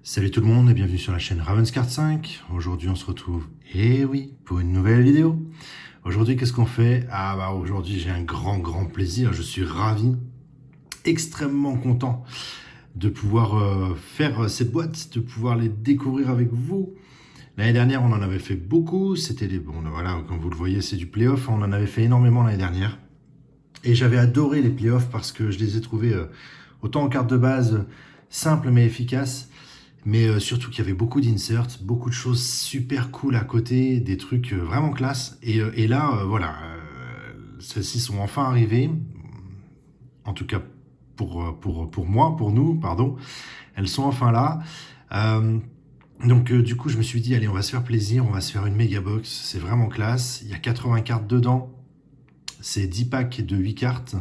Salut tout le monde et bienvenue sur la chaîne Ravenscard 5. Aujourd'hui on se retrouve, eh oui, pour une nouvelle vidéo. Aujourd'hui qu'est-ce qu'on fait? Aujourd'hui j'ai un grand plaisir, je suis ravi, extrêmement content de pouvoir faire cette boîte, de pouvoir les découvrir avec vous. L'année dernière on en avait fait beaucoup, c'était des... Bon voilà, comme vous le voyez c'est du playoff, on en avait fait énormément l'année dernière. Et j'avais adoré les playoffs parce que je les ai trouvés autant en carte de base simples mais efficaces. Mais surtout qu'il y avait beaucoup d'inserts, beaucoup de choses super cool à côté, des trucs vraiment classe. Et là, voilà, celles-ci sont enfin arrivées, en tout cas pour moi, pour nous, pardon. Elles sont enfin là. Euh, du coup, je me suis dit, allez, on va se faire plaisir, on va se faire une méga box, c'est vraiment classe. Il y a 80 cartes dedans, c'est 10 packs de 8 cartes.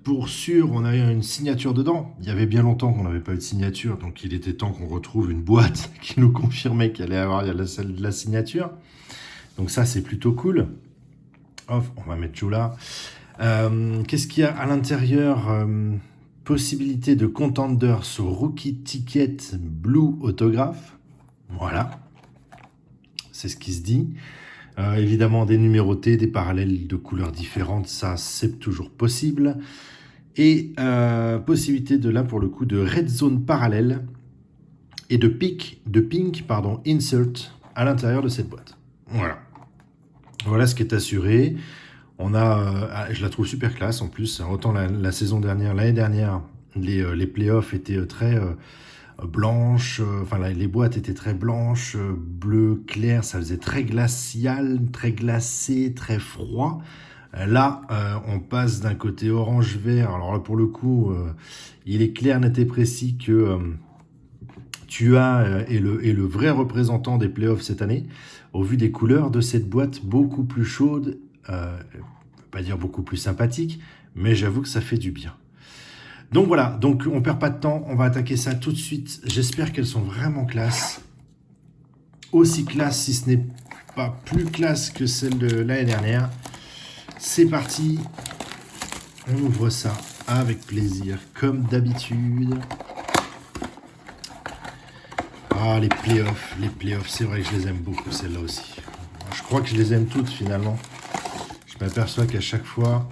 Pour sûr, on a eu une signature dedans. Il y avait bien longtemps qu'on n'avait pas eu de signature, donc il était temps qu'on retrouve une boîte qui nous confirmait qu'il allait avoir de la signature. Donc ça, c'est plutôt cool. Hop, on va mettre Joe là. Qu'est-ce qu'il y a à l'intérieur? Possibilité de contender sur Rookie Ticket Blue Autograph. Voilà, c'est ce qui se dit. Évidemment, des numérotés, des parallèles de couleurs différentes, ça c'est toujours possible. Et possibilité de là pour le coup de red zone parallèle et de pink insert à l'intérieur de cette boîte. Voilà. Voilà ce qui est assuré. On a, je la trouve super classe en plus. Autant la saison dernière, l'année dernière, les playoffs étaient très blanches. Enfin, les boîtes étaient très blanches, bleu clair. Ça faisait très glacial, très glacé, très froid. Là, on passe d'un côté orange-vert. Alors là, pour le coup, il est clair, net et précis que tu est le vrai représentant des playoffs cette année, au vu des couleurs de cette boîte beaucoup plus chaude, je ne peux pas dire beaucoup plus sympathique, mais j'avoue que ça fait du bien. Donc voilà, donc on perd pas de temps, on va attaquer ça tout de suite. J'espère qu'elles sont vraiment classe. Aussi classe, si ce n'est pas plus classe que celle de l'année dernière. C'est parti, on ouvre ça avec plaisir, comme d'habitude. Ah, les playoffs, c'est vrai que je les aime beaucoup, celles-là aussi. Je crois que je les aime toutes, finalement. Je m'aperçois qu'à chaque fois,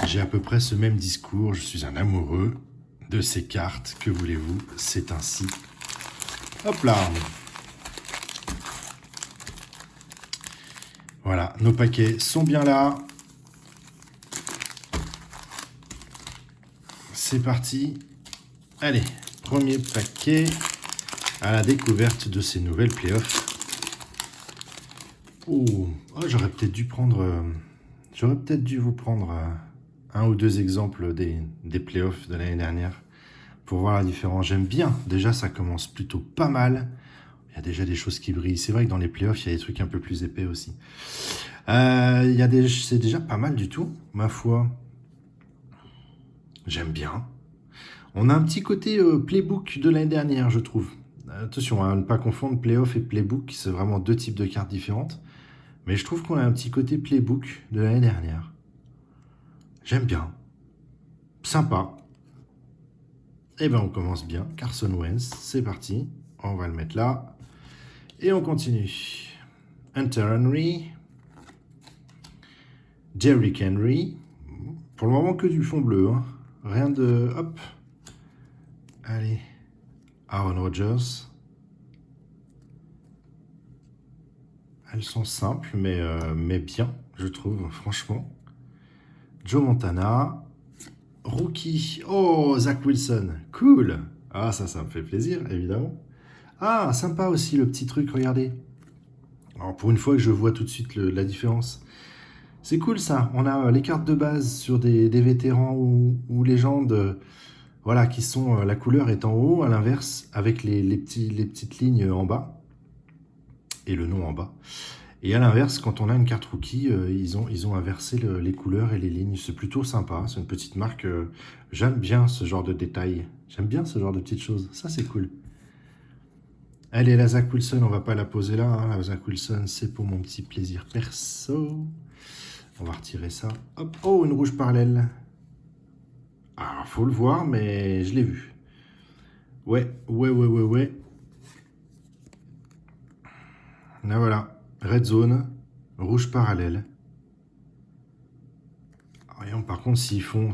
j'ai à peu près ce même discours. Je suis un amoureux de ces cartes. Que voulez-vous? C'est ainsi. Hop là! Voilà, nos paquets sont bien là. C'est parti. Allez, premier paquet à la découverte de ces nouvelles playoffs. Oh, j'aurais peut-être dû vous prendre un ou deux exemples des playoffs de l'année dernière pour voir la différence. J'aime bien. Déjà, ça commence plutôt pas mal. Il y a déjà des choses qui brillent. C'est vrai que dans les playoffs, il y a des trucs un peu plus épais aussi. C'est déjà pas mal du tout, ma foi. J'aime bien. On a un petit côté playbook de l'année dernière, je trouve. Attention à ne pas confondre playbook et playbook, c'est vraiment deux types de cartes différentes. Mais je trouve qu'on a un petit côté playbook de l'année dernière. J'aime bien. Sympa. Et ben on commence bien. Carson Wentz, c'est parti. On va le mettre là. Et on continue. Hunter Henry. Derrick Henry. Pour le moment que du fond bleu. Hein. Rien de... Hop. Allez. Aaron Rodgers. Elles sont simples, mais bien, je trouve, franchement. Joe Montana. Rookie. Oh, Zach Wilson. Cool. Ah, ça me fait plaisir, évidemment. Ah, sympa aussi, le petit truc, regardez. Alors, pour une fois que je vois tout de suite la différence. C'est cool, ça. On a les cartes de base sur des vétérans ou légendes, voilà, qui sont... la couleur est en haut, à l'inverse, avec les petites lignes en bas. Et le nom en bas. Et à l'inverse, quand on a une carte rookie, ils ont inversé les couleurs et les lignes. C'est plutôt sympa, c'est une petite marque. J'aime bien ce genre de détails. J'aime bien ce genre de petites choses. Ça, c'est cool. Allez, la Zach Wilson, on va pas la poser là. Hein. La Zach Wilson, c'est pour mon petit plaisir perso. On va retirer ça. Hop, oh, une rouge parallèle. Alors, faut le voir, mais je l'ai vu. Ouais. Là, voilà. Red zone, rouge parallèle. Voyons, par contre, s'ils font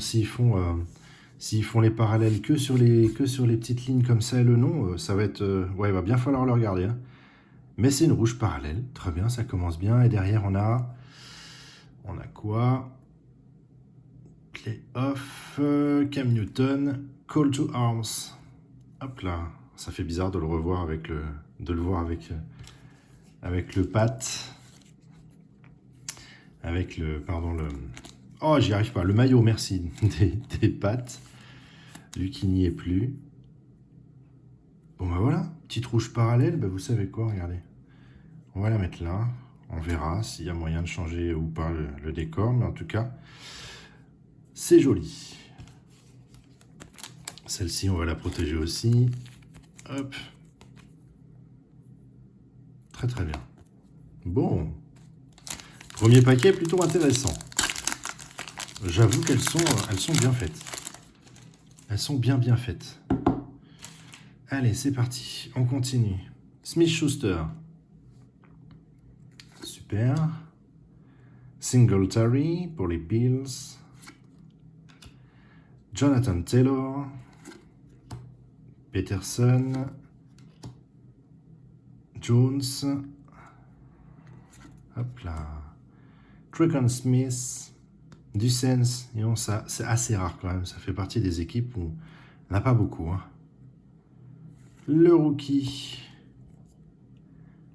les parallèles que sur les petites lignes comme ça et le nom, ça va être... ouais, il va bien falloir le regarder, hein. Mais c'est une rouge parallèle. Très bien, ça commence bien. Et derrière, on a quoi? Playoff, Cam Newton, Call to Arms. Hop là. Ça fait bizarre de le revoir de le voir avec le pat. Avec le... Pardon, le... Oh, j'y arrive pas. Le maillot, merci. Des pattes. Lui qui n'y est plus. Bon, bah voilà. Petite rouge parallèle. Bah, vous savez quoi, regardez. On va la mettre là. On verra s'il y a moyen de changer ou pas le décor. Mais en tout cas, c'est joli. Celle-ci, on va la protéger aussi. Hop. Très très bien. Bon. Premier paquet plutôt intéressant. J'avoue qu'elles sont bien faites. Elles sont bien faites. Allez, c'est parti. On continue. Smith-Schuster. Super. Singletary pour les Bills. Jonathan Taylor. Peterson. Jones. Hop là. Tre'Quan Smith. Du Sens. Et ça, c'est assez rare quand même. Ça fait partie des équipes où on n'a pas beaucoup, hein. Le rookie.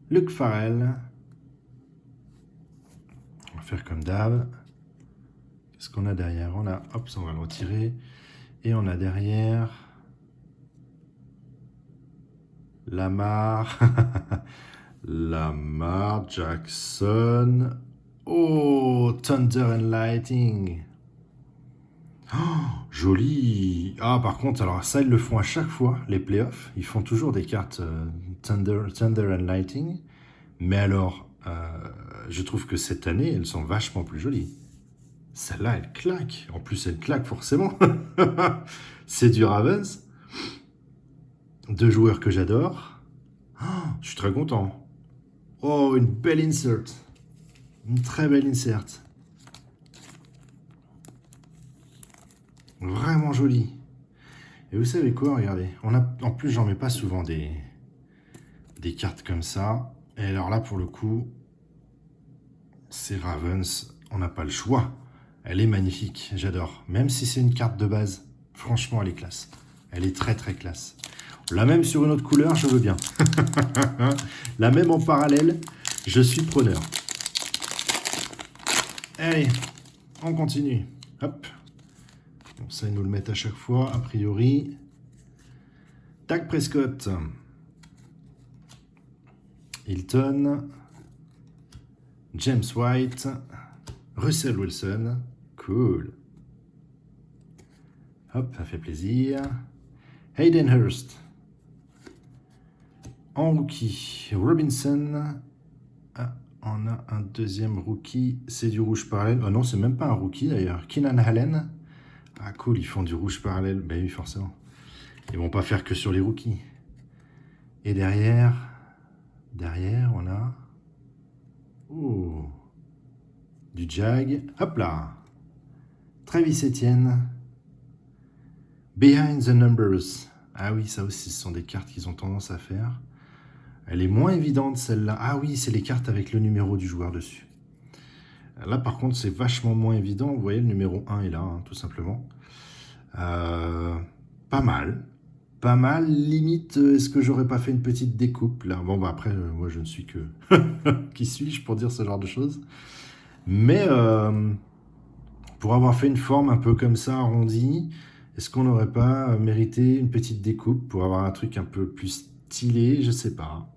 Luke Farrell. On va faire comme d'hab. Qu'est-ce qu'on a derrière? On a, hop, ça on va le retirer. Et on a derrière Lamar. Lamar Jackson. Oh, Thunder and Lightning. Oh, joli. Ah, par contre, alors ça, ils le font à chaque fois, les playoffs. Ils font toujours des cartes Thunder and Lightning. Mais alors, je trouve que cette année, elles sont vachement plus jolies. Celle-là, elle claque. En plus, elle claque forcément. C'est du Ravens. Deux joueurs que j'adore. Oh, je suis très content. Oh, une belle insert. Une très belle insert. Vraiment jolie. Et vous savez quoi, regardez. En plus, j'en mets pas souvent des cartes comme ça. Et alors là, pour le coup, c'est Ravens. On n'a pas le choix. Elle est magnifique, j'adore. Même si c'est une carte de base, franchement, elle est classe. Elle est très très classe. La même sur une autre couleur, je veux bien. La même en parallèle, je suis preneur. Allez, on continue. Hop. Bon, ça, ils nous le mettent à chaque fois, a priori. Dak Prescott. Hilton. James White. Russell Wilson. Cool. Hop, ça fait plaisir. Hayden Hurst. En rookie, Robinson. Ah, on a un deuxième rookie. C'est du rouge parallèle. Oh non, c'est même pas un rookie d'ailleurs. Keenan Allen. Ah cool, ils font du rouge parallèle. Ben oui, forcément. Ils vont pas faire que sur les rookies. Et derrière, on a... Oh, du Jag. Hop là. Travis Etienne. Behind the Numbers. Ah oui, ça aussi, ce sont des cartes qu'ils ont tendance à faire. Elle est moins évidente, celle-là. Ah oui, c'est les cartes avec le numéro du joueur dessus. Là, par contre, c'est vachement moins évident. Vous voyez, le numéro 1 est là, hein, tout simplement. Pas mal. Pas mal. Limite, est-ce que j'aurais pas fait une petite découpe là? Bon, bah après, moi, je ne suis que... Qui suis-je pour dire ce genre de choses? Mais pour avoir fait une forme un peu comme ça, arrondie, est-ce qu'on n'aurait pas mérité une petite découpe pour avoir un truc un peu plus stylé? Je sais pas.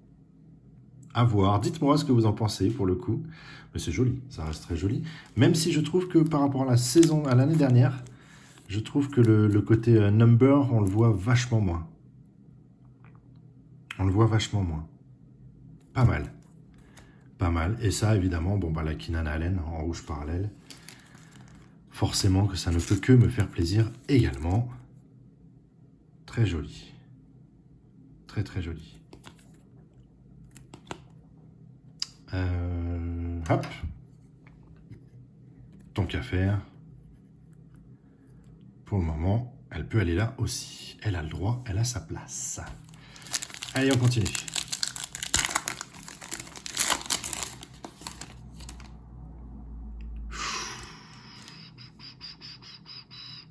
À voir. Dites-moi ce que vous en pensez pour le coup. Mais c'est joli, ça reste très joli. Même si je trouve que par rapport à la saison, à l'année dernière, je trouve que le côté number, on le voit vachement moins. On le voit vachement moins. Pas mal. Pas mal. Et ça, évidemment, bon, bah, la Keenan Allen en rouge parallèle. forcément que ça ne peut que me faire plaisir également. Très joli. Très très joli. Hop. Tant qu'à faire. Pour le moment, elle peut aller là aussi. Elle a le droit, elle a sa place. Allez, on continue.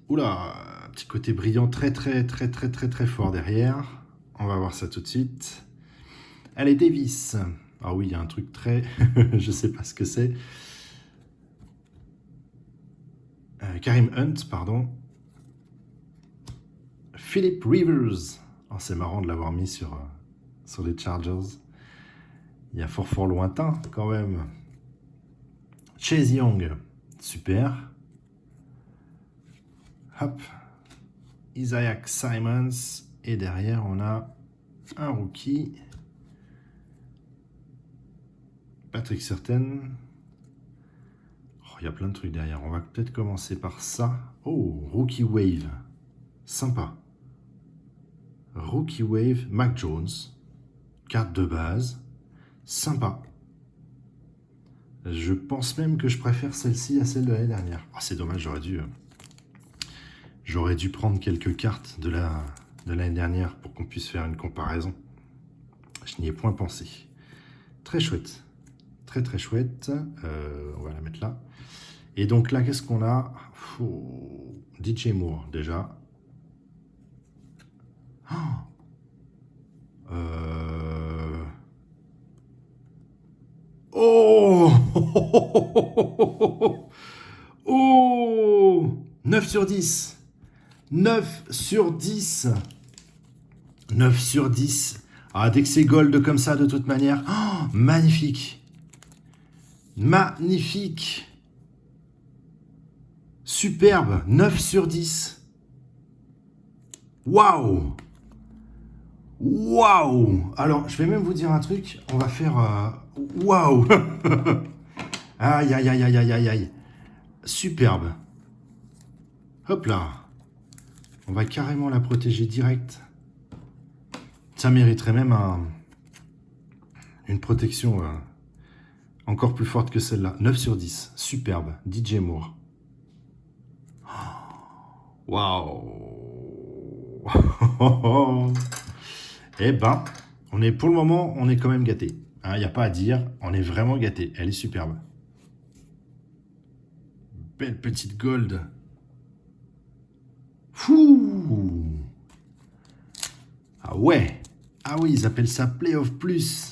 Oula, petit côté brillant très fort derrière. On va voir ça tout de suite. Allez, Davis. Ah oui, il y a un truc très... je sais pas ce que c'est. Kareem Hunt, pardon. Philip Rivers. Oh, c'est marrant de l'avoir mis sur les Chargers. Il y a fort lointain quand même. Chase Young. Super. Hop. Isaiah Simons. Et derrière, on a un rookie. Patrick Surtain. Oh, il y a plein de trucs derrière. On va peut-être commencer par ça. Oh, Rookie Wave. Sympa. Rookie Wave, Mac Jones. Carte de base. Sympa. Je pense même que je préfère celle-ci à celle de l'année dernière. Oh, c'est dommage, j'aurais dû prendre quelques cartes de l'année dernière pour qu'on puisse faire une comparaison. Je n'y ai point pensé. Très chouette. Très chouette. On va la mettre là. Et donc là, qu'est-ce qu'on a? DJ Moore, déjà. Oh oh 9 sur 10. 9 sur 10. 9 sur 10. Ah, dès que c'est gold comme ça, de toute manière. Oh, magnifique. Magnifique. Superbe. 9 sur 10. Waouh. Waouh. Alors, je vais même vous dire un truc. On va faire... Waouh. Aïe, aïe, aïe, aïe, aïe, aïe, aïe. Superbe. Hop là. On va carrément la protéger direct. Ça mériterait même une protection encore plus forte que celle-là. 9 sur 10. Superbe. DJ Moore. Waouh. Eh ben, pour le moment, on est quand même gâté. Il n'y a pas à dire, on est vraiment gâté. Elle est superbe. Belle petite gold. Fouh. Ah ouais. Ah oui, ils appellent ça Playoff Plus.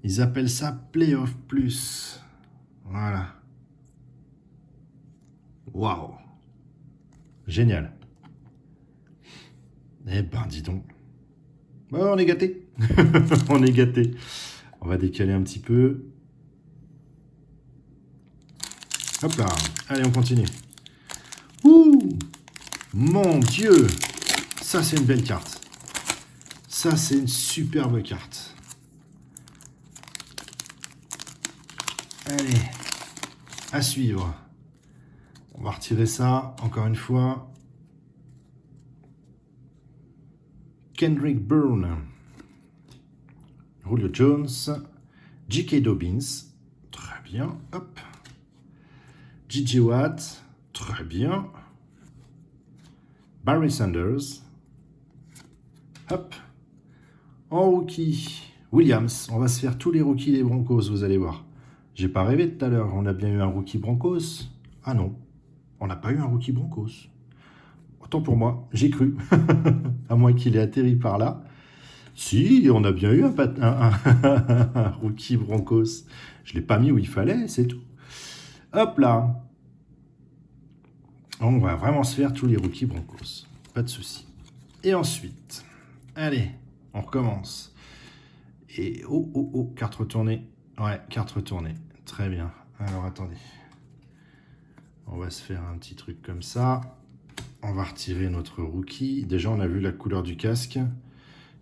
Ils appellent ça Playoff Plus. Voilà. Waouh. Génial. Eh ben, dis donc. Bon, on est gâté. On est gâté. On va décaler un petit peu. Hop là. Allez, on continue. Ouh. Mon Dieu. Ça, c'est une belle carte. Ça, c'est une superbe carte. Allez. À suivre. On va retirer ça, encore une fois. Kendrick Bourne. Julio Jones. J.K. Dobbins. Très bien. Hop. J.J. Watt. Très bien. Barry Sanders. Hop. En rookie, Williams. On va se faire tous les rookies des Broncos, vous allez voir. J'ai pas rêvé tout à l'heure. On a bien eu un rookie Broncos. Ah non. On n'a pas eu un rookie Broncos. Autant pour moi, j'ai cru. À moins qu'il ait atterri par là. Si, on a bien eu un rookie Broncos. Je ne l'ai pas mis où il fallait, c'est tout. Hop là. On va vraiment se faire tous les rookies Broncos. Pas de souci. Et ensuite, allez, on recommence. Et carte retournée. Ouais, carte retournée. Très bien. Alors, attendez. On va se faire un petit truc comme ça. On va retirer notre rookie. Déjà, on a vu la couleur du casque.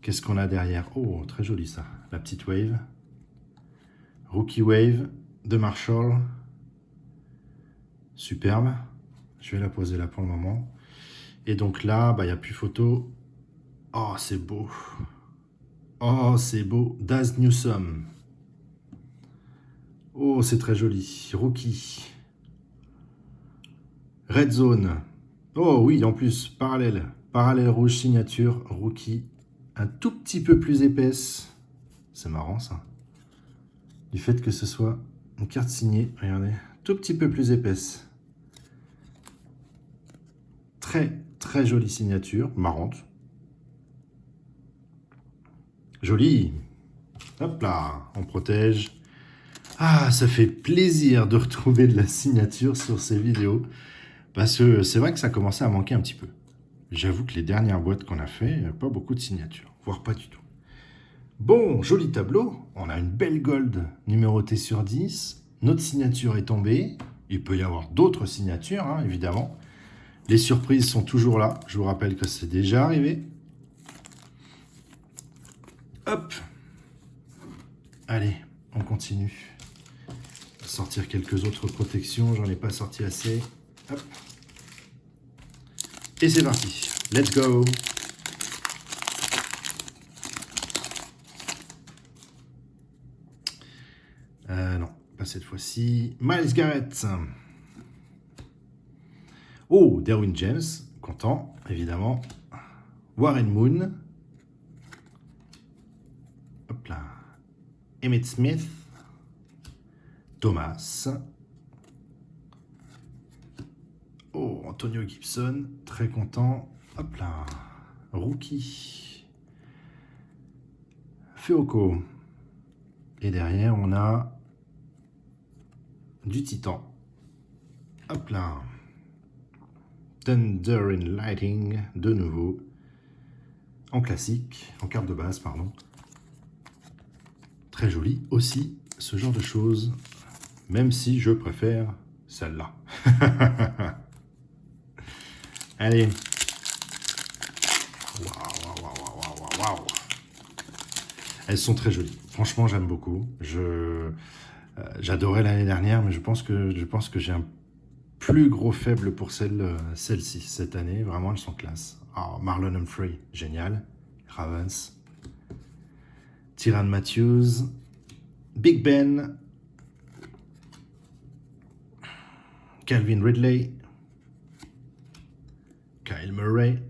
Qu'est-ce qu'on a derrière? Oh, très joli ça. La petite wave. Rookie wave de Marshall. Superbe. Je vais la poser là pour le moment. Et donc là, il n'y a plus photo. Oh, c'est beau. Oh, c'est beau. Daz Newsome. Oh, c'est très joli. Rookie. Red Zone. Oh oui, en plus, parallèle. Parallèle rouge, signature, rookie. Un tout petit peu plus épaisse. C'est marrant ça. Du fait que ce soit une carte signée, regardez, tout petit peu plus épaisse. Très, très jolie signature, marrante. Jolie. Hop là, on protège. Ah, ça fait plaisir de retrouver de la signature sur ces vidéos. Parce que c'est vrai que ça commençait à manquer un petit peu. J'avoue que les dernières boîtes qu'on a fait, pas beaucoup de signatures, voire pas du tout. Bon, joli tableau. On a une belle gold numérotée sur 10. Notre signature est tombée. Il peut y avoir d'autres signatures, hein, évidemment. Les surprises sont toujours là. Je vous rappelle que c'est déjà arrivé. Hop. Allez, on continue. On va sortir quelques autres protections. J'en ai pas sorti assez. Hop. Et c'est parti. Let's go. Non, pas cette fois-ci. Myles Garrett. Oh, Derwin James. Content, évidemment. Warren Moon. Hop là. Emmitt Smith. Thomas. Oh, Antonio Gibson. Très content. Hop là. Rookie. Feoko. Et derrière, on a du Titan. Hop là. Thunder and Lightning, de nouveau. En classique, en carte de base, pardon. Très joli aussi, ce genre de choses. Même si je préfère celle-là. Allez. Waouh. Elles sont très jolies. Franchement, j'aime beaucoup. J'adorais l'année dernière, mais je pense que j'ai un plus gros faible pour celle-ci cette année. Vraiment, elles sont classe. Oh, Marlon Humphrey, génial. Ravens. Tyrann Matthews. Big Ben. Calvin Ridley. Kyle Murray.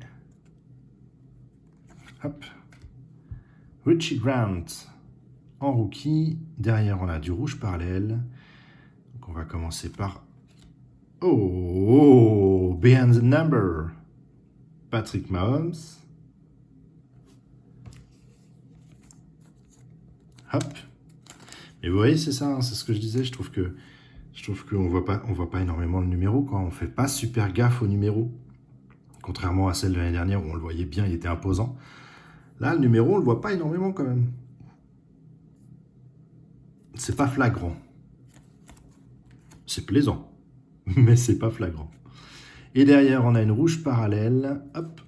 Hop. Richie Grant en rookie. Derrière, on a du rouge parallèle. Donc, on va commencer par... Oh, Behind the Number. Patrick Mahomes. Hop. Et vous voyez, c'est ça, hein, c'est ce que je disais. Je trouve qu'on voit pas énormément le numéro, quoi. On fait pas super gaffe au numéro. Contrairement à celle de l'année dernière où on le voyait bien, il était imposant. Là, le numéro, on le voit pas énormément quand même. C'est pas flagrant. C'est plaisant, mais c'est pas flagrant. Et derrière, on a une rouge parallèle. Hop.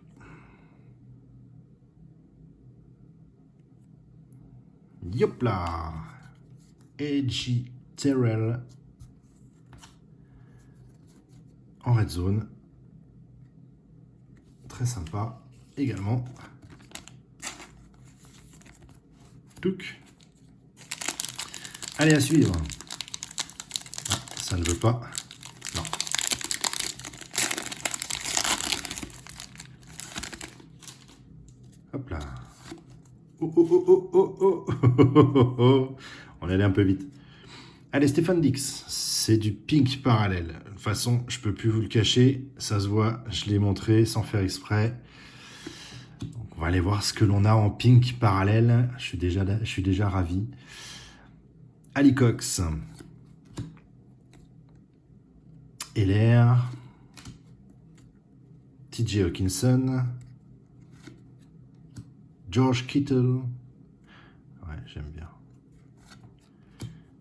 Yop là. A.J. Terrell. En red zone. Très sympa également. Touc. Allez, à suivre. Ah, ça ne veut pas. Non. Hop là. Oh. On est allé un peu vite. Allez, Stefon Diggs. C'est du pink parallèle. De toute façon, je ne peux plus vous le cacher. Ça se voit, je l'ai montré sans faire exprès. Donc, on va aller voir ce que l'on a en pink parallèle. Je suis déjà ravi. Ali Cox. Heller. TJ Hawkinson. George Kittle. Ouais, j'aime bien.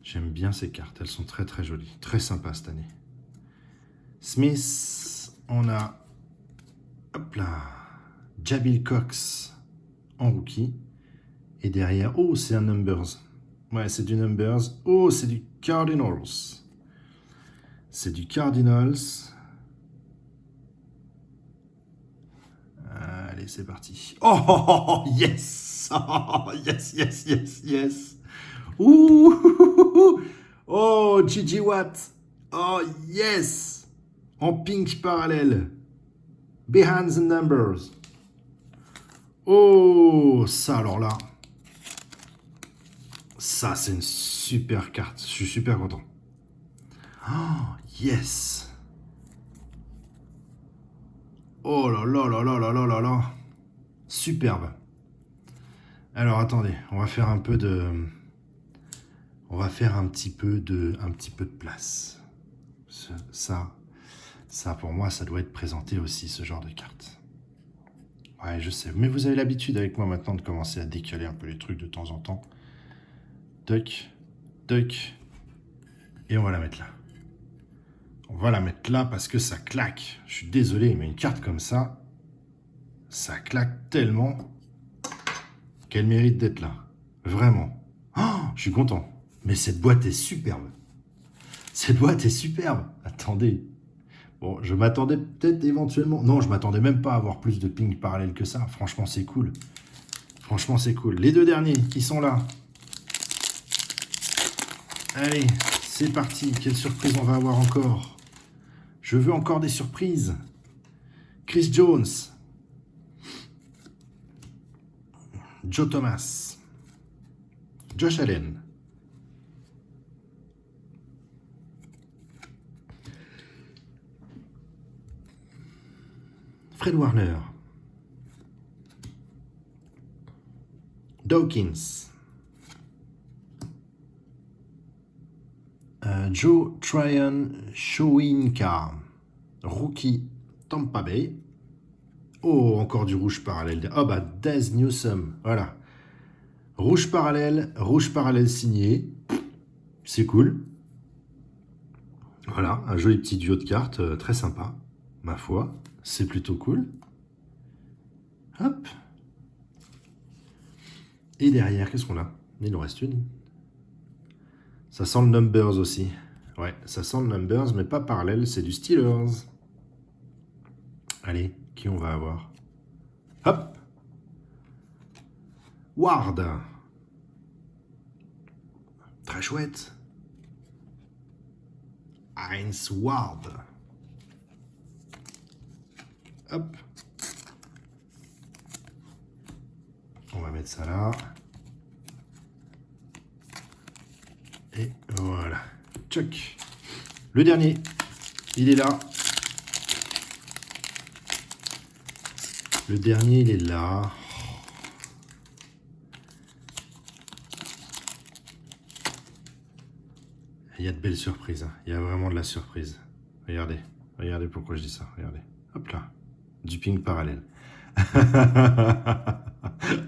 J'aime bien ces cartes. Elles sont très très jolies. Très sympas cette année. Smith. On a... Hop là. Jabril Cox en rookie. Et derrière... Oh, c'est un Numbers. Ouais, c'est du Numbers. Oh, c'est du Cardinals. C'est du Cardinals. Allez, c'est parti. Oh, yes! Oh, yes, yes, yes, yes! Ouh! Oh, Gigi Watt! Oh, yes! En pink parallèle. Behind the numbers. Oh, ça alors là. Ça, c'est une super carte. Je suis super content. Oh, yes! Oh là là là là là là là là. Superbe. Alors attendez, on va faire un peu de... On va faire un petit peu de place. Ça pour moi, ça doit être présenté aussi, ce genre de carte. Ouais, je sais. Mais vous avez l'habitude avec moi maintenant de commencer à décaler un peu les trucs de temps en temps. Toc, toc. Et on va la mettre là. On va la mettre là parce que ça claque. Je suis désolé, mais une carte comme ça, ça claque tellement qu'elle mérite d'être là. Vraiment. Oh, je suis content. Mais cette boîte est superbe. Cette boîte est superbe. Attendez. Bon, je m'attendais peut-être éventuellement... Non, je m'attendais même pas à avoir plus de ping parallèle que ça. Franchement, c'est cool. Franchement, c'est cool. Les deux derniers, qui sont là. Allez, c'est parti. Quelle surprise on va avoir encore? Je veux encore des surprises. Chris Jones. Joe Thomas. Josh Allen. Fred Warner. Dawkins. Joe Tryon Shoyinka. Rookie Tampa Bay. Oh, encore du rouge parallèle. Oh bah, Dez Newsome. Voilà. Rouge parallèle signé. C'est cool. Voilà, un joli petit duo de cartes, très sympa, ma foi. C'est plutôt cool. Hop. Et derrière, qu'est-ce qu'on a? Il en reste une. Ça sent le Numbers aussi. Ouais, ça sent le Numbers, mais pas parallèle, c'est du Steelers. Allez, qui on va avoir? Hop. Ward. Très chouette. Heinz Ward. Hop. On va mettre ça là. Et voilà. Tchoc. Le dernier. Il est là. Le dernier, il est là. Il y a de belles surprises. Hein. Il y a vraiment de la surprise. Regardez. Regardez pourquoi je dis ça. Regardez. Hop là. Du ping parallèle.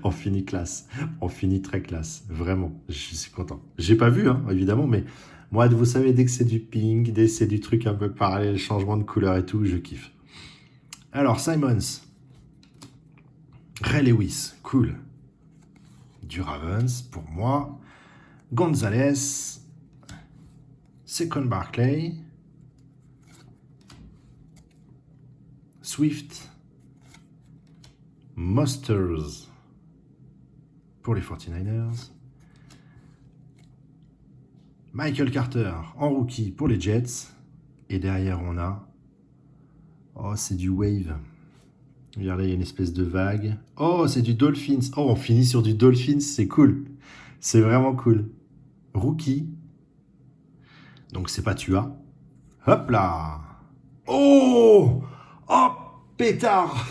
On finit classe. On finit très classe. Vraiment. Je suis content. J'ai pas vu, hein, évidemment, mais moi, vous savez, dès que c'est du ping, dès que c'est du truc un peu parallèle, changement de couleur et tout, je kiffe. Alors, Simons. Ray Lewis. Cool. Du Ravens, pour moi. Gonzalez. Second Barclay. Swift. Mosters pour les 49ers. Michael Carter en rookie pour les Jets. Et derrière, on a... Oh, c'est du Wave. Regardez, il y a une espèce de vague. Oh, c'est du Dolphins. Oh, on finit sur du Dolphins, c'est cool. C'est vraiment cool. Rookie. Donc, c'est pas Tua. Hop là. Oh! Oh, pétard.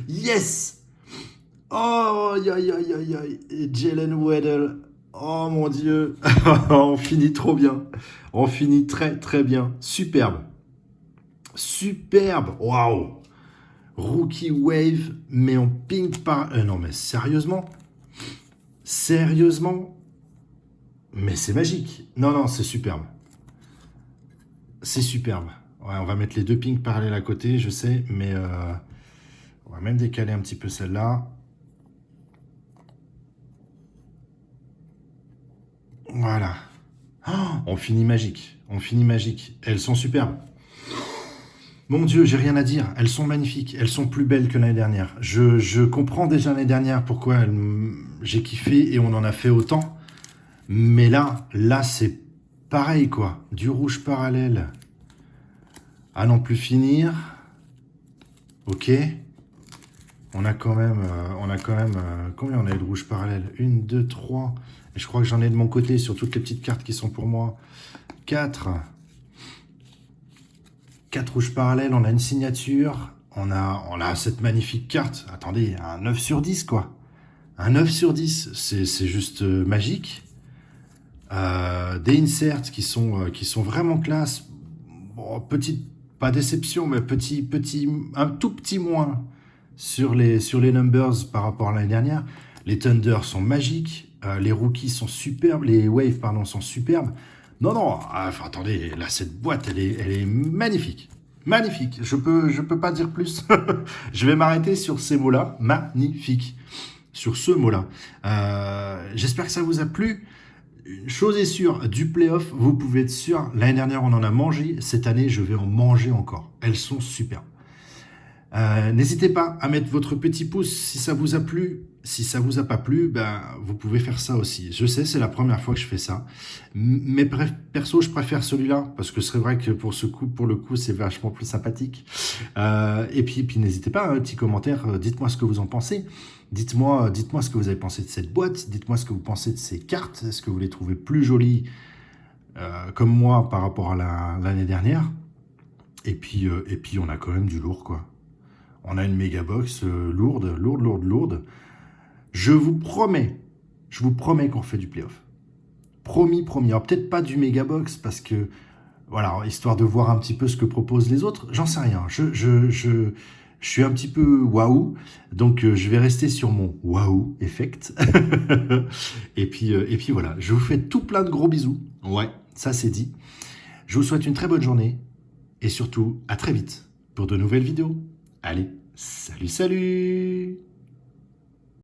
Yes. Oh, aïe, aïe, aïe, aïe, aïe. Jalen Waddle. Oh, mon Dieu. On finit trop bien. On finit très, très bien. Superbe. Superbe. Waouh. Rookie Wave, mais en pink par... non, mais sérieusement? Sérieusement? Mais c'est magique. Non, non, c'est superbe. C'est superbe. Ouais, on va mettre les deux pinks parallèles à côté, je sais, mais on va même décaler un petit peu celle-là. Voilà. Oh, on finit magique. On finit magique. Elles sont superbes. Mon Dieu, j'ai rien à dire. Elles sont magnifiques. Elles sont plus belles que l'année dernière. Je comprends déjà l'année dernière pourquoi j'ai kiffé et on en a fait autant. Mais là, c'est pareil, quoi. Du rouge parallèle. À n'en plus finir. Ok. On a quand même, combien on a eu de rouge parallèle? 1, 2, 3. Et je crois que j'en ai de mon côté sur toutes les petites cartes qui sont pour moi. 4. 4 rouges parallèles, on a une signature. On a cette magnifique carte. Attendez, un 9 sur 10, quoi. Un 9 sur 10, c'est juste magique. Des inserts qui sont vraiment classe. Bon, petite, pas déception, mais un tout petit moins sur les numbers par rapport à l'année dernière. Les Thunder sont magiques, les rookies sont superbes, les Waves, pardon, sont superbes. Non, enfin, attendez, là, cette boîte, elle est magnifique. Magnifique, je peux pas dire plus. Je vais m'arrêter sur ces mots-là, magnifique. Sur ce mot-là. J'espère que ça vous a plu. Une chose est sûre, du playoff, vous pouvez être sûr, l'année dernière, on en a mangé. Cette année, je vais en manger encore. Elles sont superbes. N'hésitez pas à mettre votre petit pouce si ça vous a plu. Si ça vous a pas plu, ben, vous pouvez faire ça aussi. Je sais, c'est la première fois que je fais ça. Mais perso, je préfère celui-là parce que c'est vrai que pour le coup, c'est vachement plus sympathique. Et puis n'hésitez pas, un petit commentaire. Dites-moi ce que vous en pensez. Dites-moi ce que vous avez pensé de cette boîte. Dites-moi ce que vous pensez de ces cartes. Est-ce que vous les trouvez plus jolies comme moi par rapport à l'année dernière? Et puis, on a quand même du lourd, quoi. On a une méga box lourde. Je vous promets qu'on fait du playoff. Promis. Alors peut-être pas du méga box parce que, voilà, histoire de voir un petit peu ce que proposent les autres, j'en sais rien. Je suis un petit peu waouh, donc je vais rester sur mon waouh effect. et puis voilà, je vous fais tout plein de gros bisous. Ouais, ça c'est dit. Je vous souhaite une très bonne journée et surtout à très vite pour de nouvelles vidéos. Allez, salut